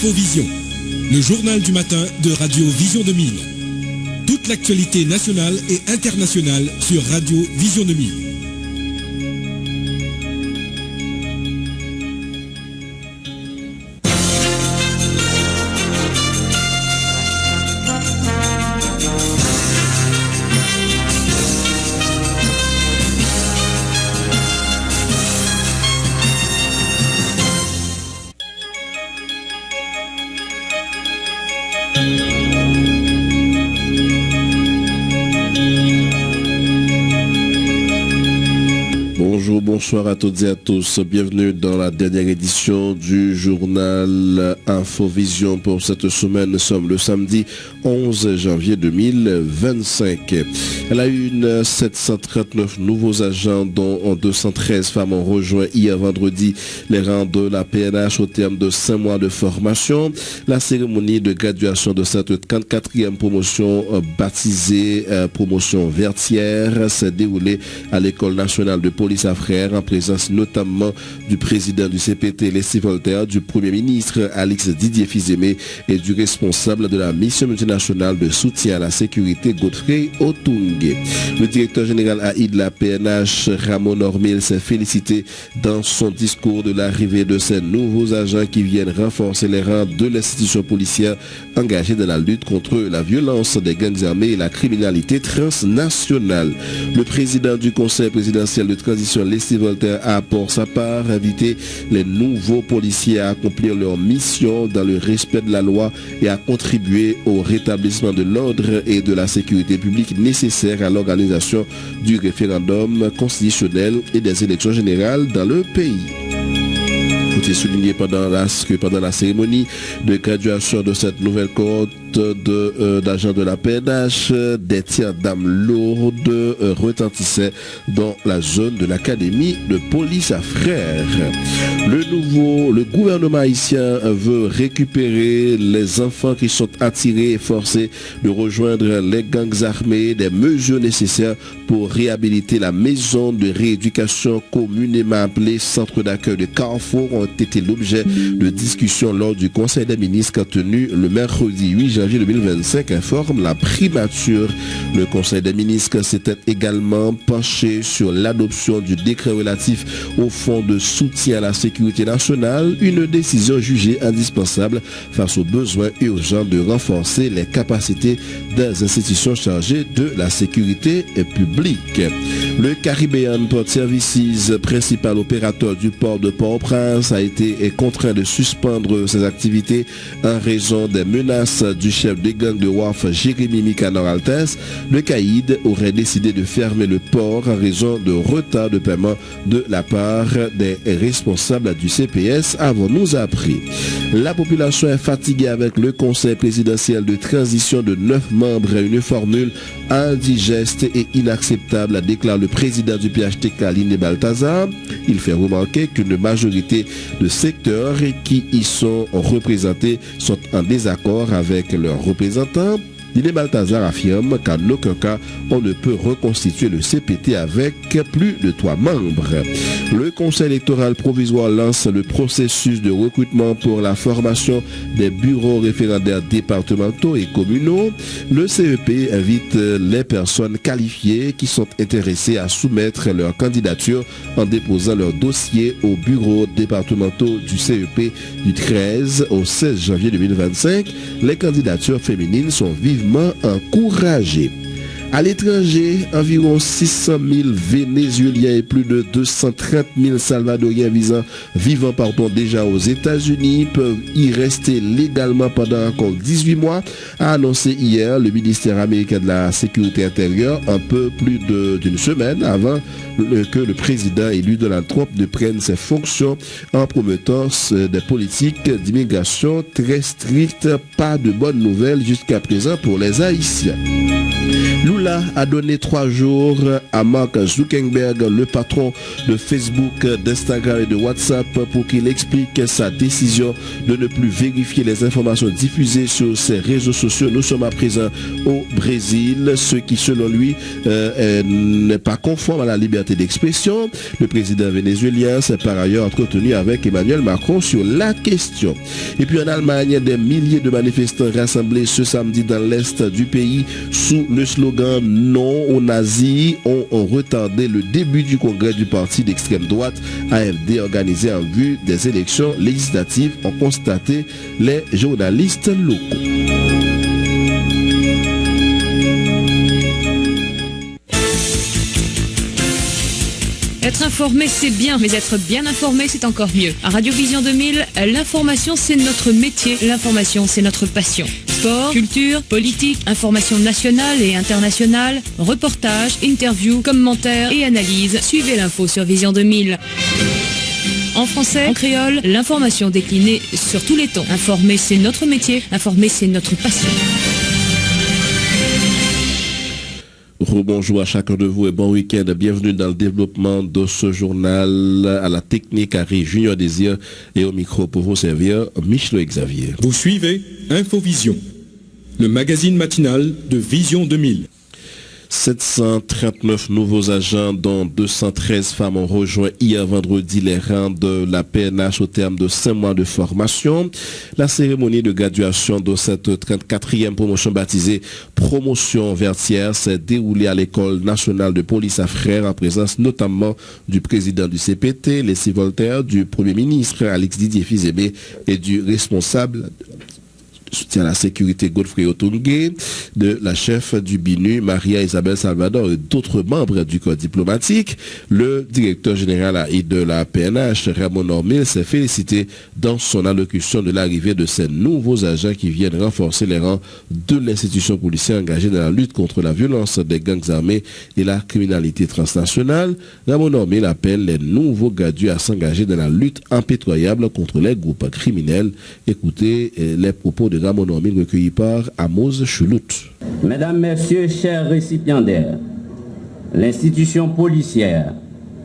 Infovision, le journal du matin de Radio Vision 2000. Toute l'actualité nationale et internationale sur Radio Vision 2000. Bonsoir à toutes et à tous, bienvenue dans la dernière édition du journal Infovision pour cette semaine. Nous sommes le samedi 11 janvier 2025. Elle a eu 739 nouveaux agents dont 213 femmes ont rejoint hier vendredi les rangs de la PNH au terme de 5 mois de formation. La cérémonie de graduation de cette 44e promotion baptisée promotion Vertière s'est déroulée à l'École nationale de police à Frères en présence notamment du président du CPT Leslie Voltaire, du Premier ministre Alix Didier Fils-Aimé et du responsable de la mission multinationale de soutien à la sécurité Godfrey Otungue. Le directeur général AI de la PNH, Ramon Ormil, s'est félicité dans son discours de l'arrivée de ces nouveaux agents qui viennent renforcer les rangs de l'institution policière engagée dans la lutte contre la violence des gangs armés et la criminalité transnationale. Le président du Conseil présidentiel de transition, Leslie Voltaire, a pour sa part invité les nouveaux policiers à accomplir leur mission dans le respect de la loi et à contribuer au rétablissement de l'ordre et de la sécurité publique nécessaires à l'organisation du référendum constitutionnel et des élections générales dans le pays. C'est souligné pendant la cérémonie de graduation de cette nouvelle cohorte d'agents de la PNH, des tirs d'armes lourdes retentissaient dans la zone de l'académie de police à Frères. Le gouvernement haïtien veut récupérer les enfants qui sont attirés et forcés de rejoindre les gangs armés. Des mesures nécessaires pour réhabiliter la maison de rééducation communément appelée Centre d'accueil de Carrefour ont été l'objet de discussions lors du Conseil des ministres tenu le mercredi 8 janvier 2025, informe la primature. Le Conseil des ministres s'était également penché sur l'adoption du décret relatif au fonds de soutien à la sécurité nationale, une décision jugée indispensable face aux besoins urgents de renforcer les capacités des institutions chargées de la sécurité publique. Le Caribbean Port Services, principal opérateur du port de Port-au-Prince, a été contraint de suspendre ses activités en raison des menaces du chef des gangs de Wharf, Jérémy Mikanor Altes. Le CAID aurait décidé de fermer le port en raison de retard de paiement de la part des responsables du CPS, avons-nous appris. La population est fatiguée avec le conseil présidentiel de transition de 9 membres et une formule indigeste et inacceptable, déclare le président du PHTK, Liné Balthazar. Il fait remarquer qu'une majorité de secteurs qui y sont représentés sont en désaccord avec leurs représentants. Liné Balthazar affirme qu'en aucun cas on ne peut reconstituer le CPT avec plus de 3 membres. Le Conseil électoral provisoire lance le processus de recrutement pour la formation des bureaux référendaires départementaux et communaux. Le CEP invite les personnes qualifiées qui sont intéressées à soumettre leur candidature en déposant leur dossier aux bureaux départementaux du CEP du 13 au 16 janvier 2025. Les candidatures féminines sont vivement encouragées. À l'étranger, environ 600 000 Vénézuéliens et plus de 230 000 Salvadoriens vivant déjà aux États-Unis peuvent y rester légalement pendant encore 18 mois, a annoncé hier le ministère américain de la Sécurité intérieure, un peu plus d'une semaine avant que le président élu Donald Trump ne prenne ses fonctions en promettant des politiques d'immigration très strictes. Pas de bonnes nouvelles jusqu'à présent pour les Haïtiens. Lula a donné 3 jours à Mark Zuckerberg, le patron de Facebook, d'Instagram et de WhatsApp, pour qu'il explique sa décision de ne plus vérifier les informations diffusées sur ses réseaux sociaux. Nous sommes à présent au Brésil, ce qui selon lui n'est pas conforme à la liberté d'expression. Le président vénézuélien s'est par ailleurs entretenu avec Emmanuel Macron sur la question. Et puis en Allemagne, des milliers de manifestants rassemblés ce samedi dans l'est du pays sous le slogan non aux nazis ont retardé le début du congrès du parti d'extrême droite AfD organisé en vue des élections législatives, ont constaté les journalistes locaux. Être informé, c'est bien, mais être bien informé, c'est encore mieux. À Radio Vision 2000, l'information, c'est notre métier. L'information, c'est notre passion. Sport, culture, politique, information nationale et internationale, reportages, interviews, commentaires et analyses. Suivez l'info sur Vision 2000. En français, en créole, l'information déclinée sur tous les tons. Informer, c'est notre métier. Informer, c'est notre passion. Bonjour à chacun de vous et bon week-end. Bienvenue dans le développement de ce journal. À la technique, Harry Junior Désir et au micro pour vous servir, Michel Xavier. Vous suivez Infovision, le magazine matinal de Vision 2000. 739 nouveaux agents, dont 213 femmes, ont rejoint hier vendredi les rangs de la PNH au terme de 5 mois de formation. La cérémonie de graduation de cette 34e promotion baptisée Promotion Vertière s'est déroulée à l'École nationale de police à Frères en présence notamment du président du CPT, Leslie Voltaire, du Premier ministre Alex Didier Fizébé et du responsable soutien à la sécurité Godfrey Otungue, de la chef du BINU Maria Isabelle Salvador et d'autres membres du corps diplomatique. Le directeur général de la PNH, Ramon Normil, s'est félicité dans son allocution de l'arrivée de ces nouveaux agents qui viennent renforcer les rangs de l'institution policière engagée dans la lutte contre la violence des gangs armés et la criminalité transnationale. Ramon Normil appelle les nouveaux gradués à s'engager dans la lutte impitoyable contre les groupes criminels. Écoutez les propos de Ramon Normil recueilli par Amos Choulout. Mesdames, Messieurs, chers récipiendaires, l'institution policière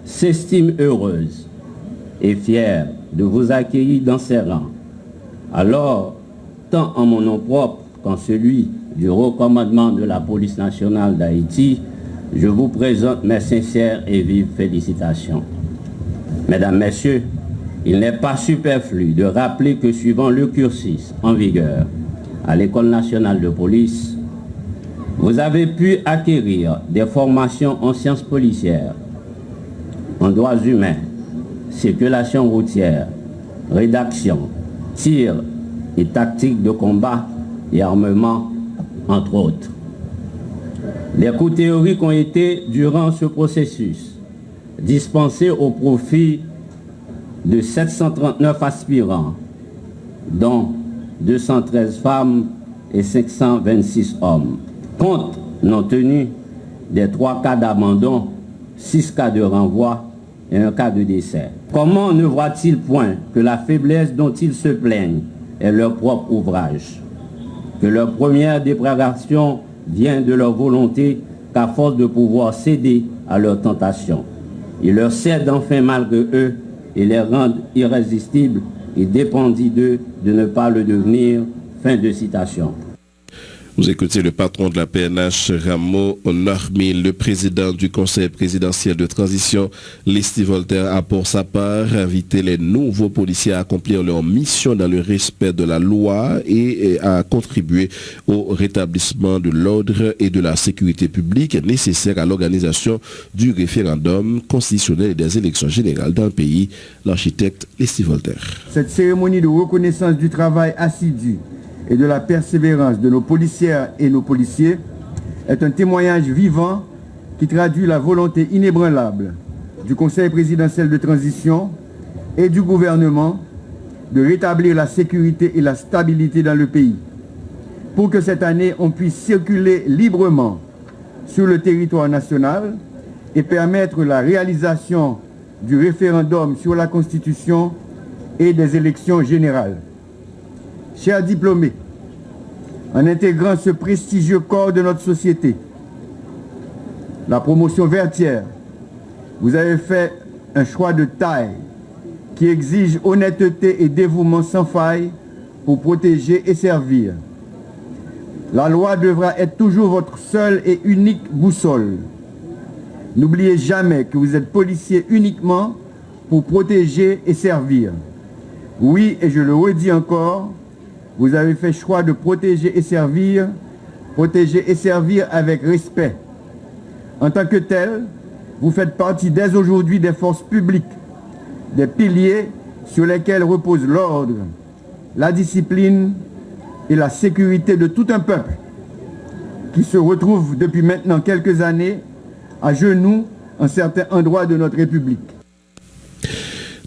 s'estime heureuse et fière de vous accueillir dans ses rangs. Alors, tant en mon nom propre qu'en celui du haut commandement de la police nationale d'Haïti, je vous présente mes sincères et vives félicitations. Mesdames, Messieurs, il n'est pas superflu de rappeler que suivant le cursus en vigueur à l'École nationale de police, vous avez pu acquérir des formations en sciences policières, en droits humains, circulation routière, rédaction, tir et tactique de combat et armement, entre autres. Les cours théoriques ont été, durant ce processus, dispensés au profit de 739 aspirants, dont 213 femmes et 526 hommes. Compte non tenu des 3 cas d'abandon, 6 cas de renvoi et 1 cas de décès. Comment ne voient-ils point que la faiblesse dont ils se plaignent est leur propre ouvrage, que leur première déprédation vient de leur volonté qu'à force de pouvoir céder à leurs tentations, ils leur cèdent enfin malgré eux et les rendent irrésistibles et dépendit d'eux de ne pas le devenir. Fin de citation. Vous écoutez le patron de la PNH, Ramon Normil. Le président du conseil présidentiel de transition, Leslie Voltaire, a pour sa part invité les nouveaux policiers à accomplir leur mission dans le respect de la loi et à contribuer au rétablissement de l'ordre et de la sécurité publique nécessaire à l'organisation du référendum constitutionnel et des élections générales dans le pays. L'architecte Leslie Voltaire. Cette cérémonie de reconnaissance du travail assidu et de la persévérance de nos policières et nos policiers est un témoignage vivant qui traduit la volonté inébranlable du Conseil présidentiel de transition et du gouvernement de rétablir la sécurité et la stabilité dans le pays, pour que cette année on puisse circuler librement sur le territoire national et permettre la réalisation du référendum sur la Constitution et des élections générales. Chers diplômés, en intégrant ce prestigieux corps de notre société, la promotion vertière, vous avez fait un choix de taille qui exige honnêteté et dévouement sans faille pour protéger et servir. La loi devra être toujours votre seule et unique boussole. N'oubliez jamais que vous êtes policier uniquement pour protéger et servir. Oui, et je le redis encore, vous avez fait choix de protéger et servir avec respect. En tant que tel, vous faites partie dès aujourd'hui des forces publiques, des piliers sur lesquels repose l'ordre, la discipline et la sécurité de tout un peuple qui se retrouve depuis maintenant quelques années à genoux en certains endroits de notre République.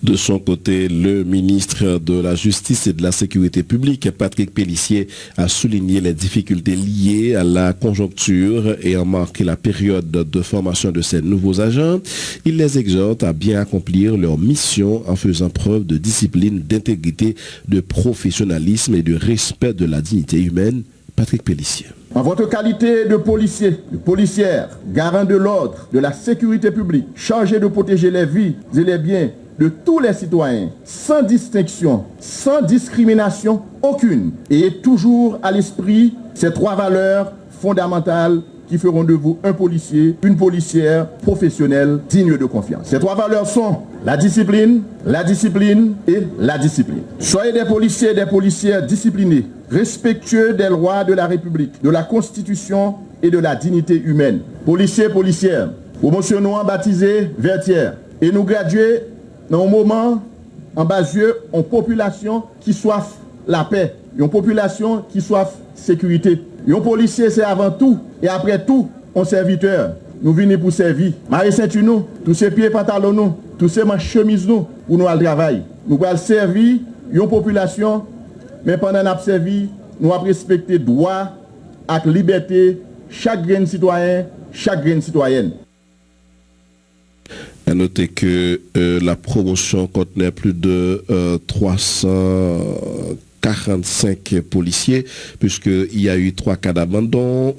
De son côté, le ministre de la Justice et de la Sécurité publique, Patrick Pellissier, a souligné les difficultés liées à la conjoncture et a marqué la période de formation de ces nouveaux agents. Il les exhorte à bien accomplir leur mission en faisant preuve de discipline, d'intégrité, de professionnalisme et de respect de la dignité humaine. Patrick Pellissier. En votre qualité de policier, de policière, garant de l'ordre, de la sécurité publique, chargé de protéger les vies et les biens de tous les citoyens, sans distinction, sans discrimination aucune, et toujours à l'esprit ces trois valeurs fondamentales qui feront de vous un policier, une policière professionnelle digne de confiance. Ces trois valeurs sont la discipline et la discipline. Soyez des policiers et des policières disciplinés, respectueux des lois de la République, de la Constitution et de la dignité humaine. Policiers, policières, promotionnons baptisés vertières et nous graduer dans un moment en bas yeux en population qui soif la paix, une population qui soif sécurité. Un policier, c'est avant tout, et après tout, un serviteur. Nous venons pour servir. Marie ceinture nous, tous ces pieds pantalons nous, tous ces manches chemises nous, pour nous aller travailler. Nous allons servir une population, mais pendant notre servir, nous allons respecter droit et liberté, chaque grain citoyen, chaque graine citoyenne. À noter que la promotion contenait plus de 345 policiers, puisqu'il y a eu 3 cas d'abandon,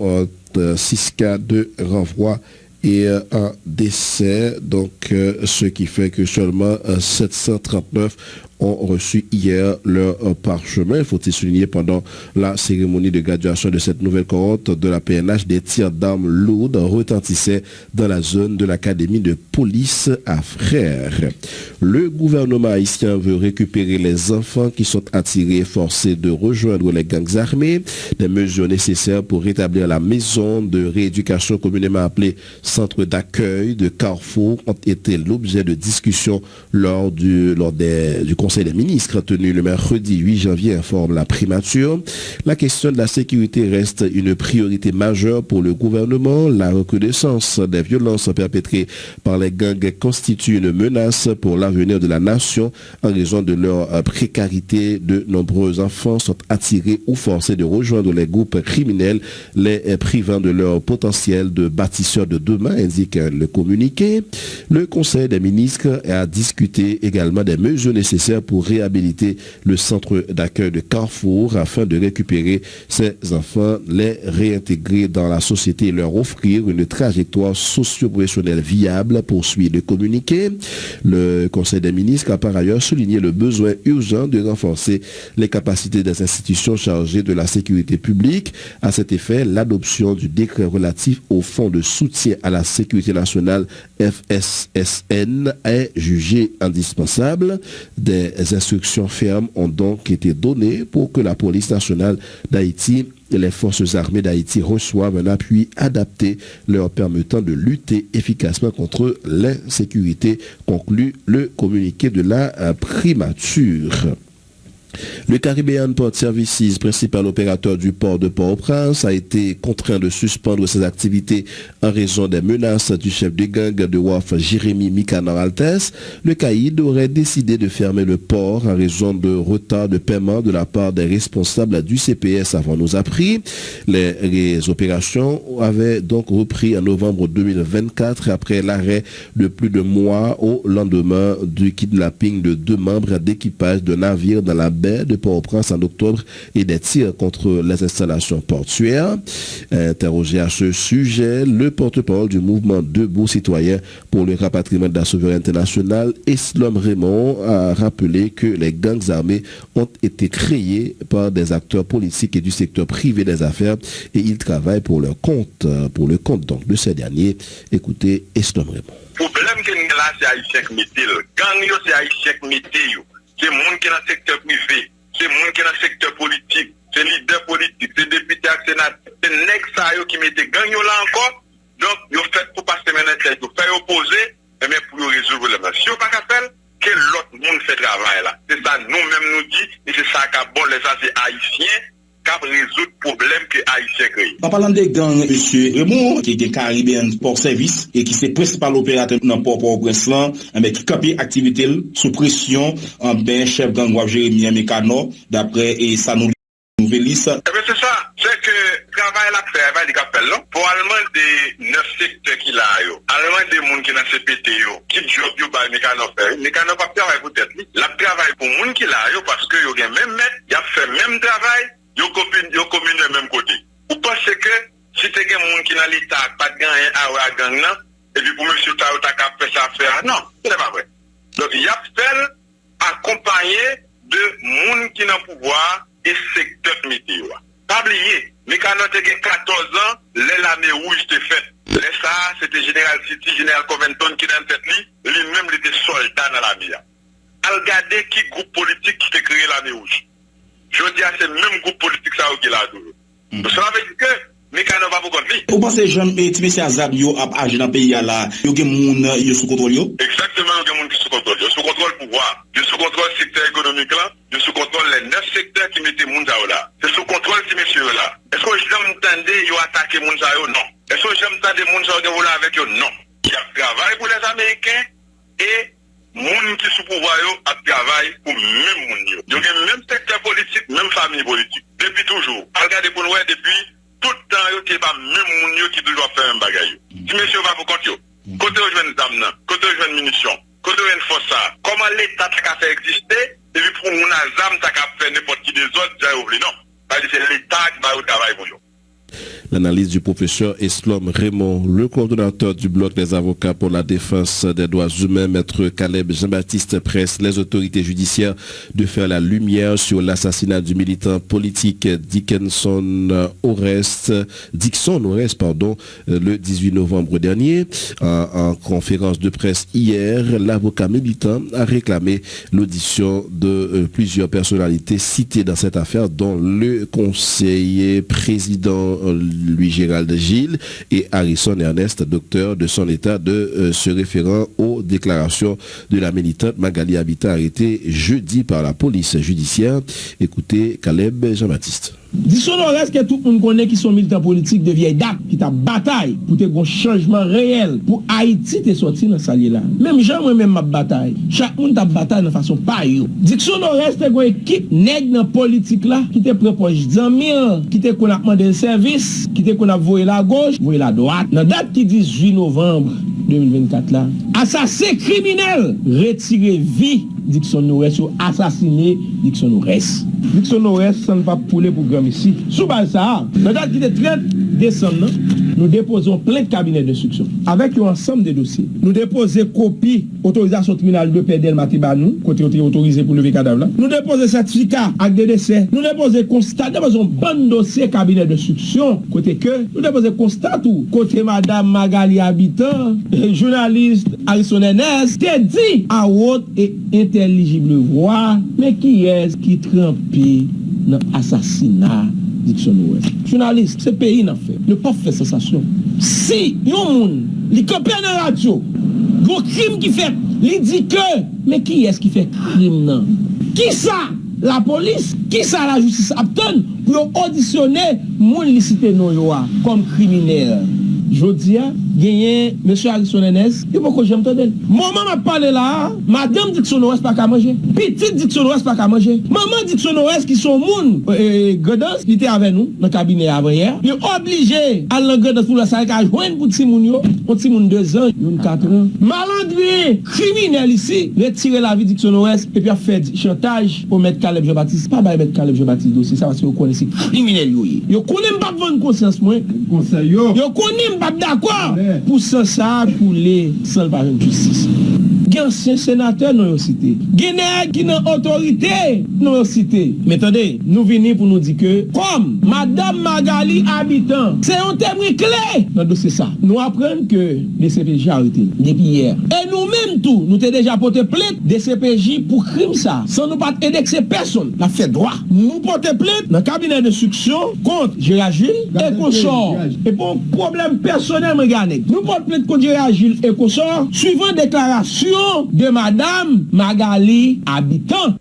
6 cas de renvoi et un décès, donc ce qui fait que seulement 739 ont reçu hier leur parchemin. Il faut souligner pendant la cérémonie de graduation de cette nouvelle cohorte de la PNH, des tirs d'armes lourdes retentissaient dans la zone de l'académie de police à Frères. Le gouvernement haïtien veut récupérer les enfants qui sont attirés et forcés de rejoindre les gangs armés. Des mesures nécessaires pour rétablir la maison de rééducation communément appelée centre d'accueil de Carrefour ont été l'objet de discussions lors du Conseil des ministres tenu le mercredi 8 janvier, informe la primature. La question de la sécurité reste une priorité majeure pour le gouvernement. La recrudescence des violences perpétrées par les gangs constitue une menace pour l'avenir de la nation en raison de leur précarité. De nombreux enfants sont attirés ou forcés de rejoindre les groupes criminels, les privant de leur potentiel de bâtisseurs de demain, indique le communiqué. Le Conseil des ministres a discuté également des mesures nécessaires pour réhabiliter le centre d'accueil de Carrefour afin de récupérer ces enfants, les réintégrer dans la société et leur offrir une trajectoire socio-professionnelle viable, poursuit le communiqué. Le Conseil des ministres a par ailleurs souligné le besoin urgent de renforcer les capacités des institutions chargées de la sécurité publique. À cet effet, l'adoption du décret relatif au Fonds de soutien à la sécurité nationale FSSN est jugée indispensable. Des instructions fermes ont donc été données pour que la police nationale d'Haïti et les forces armées d'Haïti reçoivent un appui adapté leur permettant de lutter efficacement contre l'insécurité, conclut le communiqué de la primature. Le Caribbean Port Services, principal opérateur du port de Port-au-Prince, a été contraint de suspendre ses activités en raison des menaces du chef de gang de wharf Jérémy Mikanar-Altes. Le CAID aurait décidé de fermer le port en raison de retard de paiement de la part des responsables du CPS, avant nous appris. Les opérations avaient donc repris en novembre 2024 après l'arrêt de plus de mois au lendemain du kidnapping de 2 membres d'équipage de navire dans la baie baie de Port-au-Prince en octobre et des tirs contre les installations portuaires. Interrogé à ce sujet, le porte-parole du mouvement Debout Citoyen pour le rapatriement de la souveraineté nationale, Eslom Raymond, a rappelé que les gangs armés ont été créés par des acteurs politiques et du secteur privé des affaires et ils travaillent pour le compte donc de ces derniers. Écoutez Eslom Raymond. Le problème que nous avons, c'est haïtien qui mettent. Gang, c'est haïtien qui mettent. C'est le monde qui est dans le secteur privé, c'est le monde qui est dans le secteur politique, c'est les leaders politiques, c'est les députés et sénateurs. C'est les nègres qui mettent gang là encore. Donc, ils ont fait pour passer maintenant, ils ont fait opposer, mais pour résoudre le problème. Si on n'a pas qu'à faire, quel autre monde fait travail là? C'est ça, nous-mêmes nous dit, et c'est ça qu'a bon, les haïtiens, qui résoudre le problème que Haïtien crée. En parlant des gangs, M. Raymond, qui est Caribbean Port Service et qui est principal opérateur dans Port-au-Prince, mais qui copie activité sous pression en ben chef gang Wab Jérémie Mécano, d'après et ça nous nouvelle. C'est ça, c'est que travail là fait, il va dire qu'appel là, pour allemand des 9 secteurs qu'il a, allemand des gens qui dans CPT, qui job yo ba Mécano faire, Mécano pas travail pour tête, la travail pour gens qui là, parce que yo gen même maître, il a fait même travail. Yo commune de même côté. Ou pensez que si tu as des gens qui dans l'État, pas de gagner à gang, et puis pour monsieur Tao, tu as fait ça faire. Non, c'est pas vrai. Donc, il y a fait accompagné de gens qui ont le pouvoir et secteur météo. Pas oublier, mais quand on a 14 ans, l'année rouge était faite. Ça, c'était Général City, Général Covington qui dans tête lui-même il était soldat dans la vie. Regardez qui groupe politique qui a créé l'année rouge. Je dis à ce même groupe politique ça qui l'a toujours. Cela veut dire que Mécano va pour conflit. Vous pensez que Jean-Baptiste Azab yo a agi dans le pays là, yo gen moun yo sous contrôle yo? Exactement, yo gen moun qui sous contrôle. Yo sous contrôle pouvoir, yo sous contrôle secteur économique là, yo sous contrôle les 9 secteurs qui mettent moun là. C'est sous contrôle ces messieurs là. Est-ce que j'aime entendre yo attaquer moun ça yo? Non. Est-ce que j'aime entendre moun ça yo avec yo? Non. Il y a travail pour les Américains et moun qui sous pouvoir yo a travail pour même moun yo. Yo gen même secteur politique, même famille politique. Depuis toujours. Regardez pour nous depuis tout le temps yo qui pas même moun yo qui toujours faire un bagage. Si monsieur va pour compte yo. Côté où je viens d'âme, côté où je viens de munitions, côté où je viens de force, comment l'État t'a fait exister et puis pour moun azam t'a fait n'importe qui des autres, j'ai oublié non. C'est l'État qui va au travail pour nous. L'analyse du professeur Eslom Raymond, le coordonnateur du bloc des avocats pour la défense des droits humains, maître Caleb Jean-Baptiste, presse les autorités judiciaires de faire la lumière sur l'assassinat du militant politique Dixon Orest, le 18 novembre dernier. En conférence de presse hier, l'avocat militant a réclamé l'audition de plusieurs personnalités citées dans cette affaire, dont le conseiller président Louis-Gérald Gilles et Harrison Ernest, docteur de son état, de se référant aux déclarations de la militante Magali Habitat, arrêtée jeudi par la police judiciaire. Écoutez Caleb Jean-Baptiste. Dixon Orest que tout le monde connaît qui sont militants politiques de vieille date, qui t'a bataille pour te un changement réel pour Haïti te sorti dans ça là. Même gens moi même ma bataille. Chaque monde t'a bataille de façon pas yo. Dixon Orest te une équipe nèg dans politique là qui te propose Zamir, qui te qu'on a demandé un service, qui te qu'on a voyé la gauche, voyé la droite. Dans date qui 18 novembre 2024 là, assassin criminel retiré vie Dixon Orest ou assassiné Dixon Orest. Dixon Orest ça ne pas pour le programme ici. Sous base ça, dans date qui est 30 décembre, nous déposons plein de cabinets d'instruction avec un ensemble de dossiers. Nous déposons copie autorisation tribunal de Pedel Matibanou, côté autorisé pour lever cadavre là. Nous déposons certificat acte de décès. Nous déposons constat, nous déposons bon dossier cabinet d'instruction côté que nous déposons constat tout côté madame Magali Habitant, journaliste Harrison Ernest, t'es dit à haute et intelligible voix, mais qui est qui trempé dans l'assassinat Dixon Orest. Journaliste, ce pays n'a fait. Ne pas faire sensation. Si yon moun, li copie dans la radio, gros crime qui fait, li dit que, mais qui est-ce qui fait crime nan? Qui ça? La police? Qui ça la justice obtient pour auditionner moun li cité non yo comme criminel? Jodia, gagné monsieur Harrison Enes, il faut que j'aime te donner. Maman m'a parlé là, madame dit que son OS pas qu'à manger. Petite dit que son OS pas qu'à manger. Maman dit que son OS qui sont moun Godance qui était avec nous dans le cabinet avant hier. Il est obligé à l'engrais pour la salle à joindre pour Timoun yo, pour Timoun 2 ans, 4 ans. Malandré, criminel ici, retirer la vie de son OS et puis a fait chantage pour mettre Caleb Jean-Baptiste. Pas bah mettre Caleb Jean-Baptiste dossier, ça parce que vous connaissez criminel yo. Yo connaît pas bonne conscience moi. Conseil yo. Yo connaît pas d'accord pour ça pour les sans pas de justice. Gen ancien sénateur non cité. Gen qui nan autorité non cité. Mais attendez, nous venons pour nous dire que comme madame Magali habitant, c'est un témoin clé dans dossier ça. Nous apprenons que les CPJ arrêté depuis hier. Et nous-mêmes tout, nous t'ai déjà porté plainte des CPJ pour crime ça. Sans nous pas indexer personne. La fait droit. Nous porter plainte dans le cabinet d'instruction contre Gérard Gilles et consort. Et pour problème personnel mécanique. Nous portons plainte contre Gérard Gilles et consort suivant déclaration de madame Magali habitant.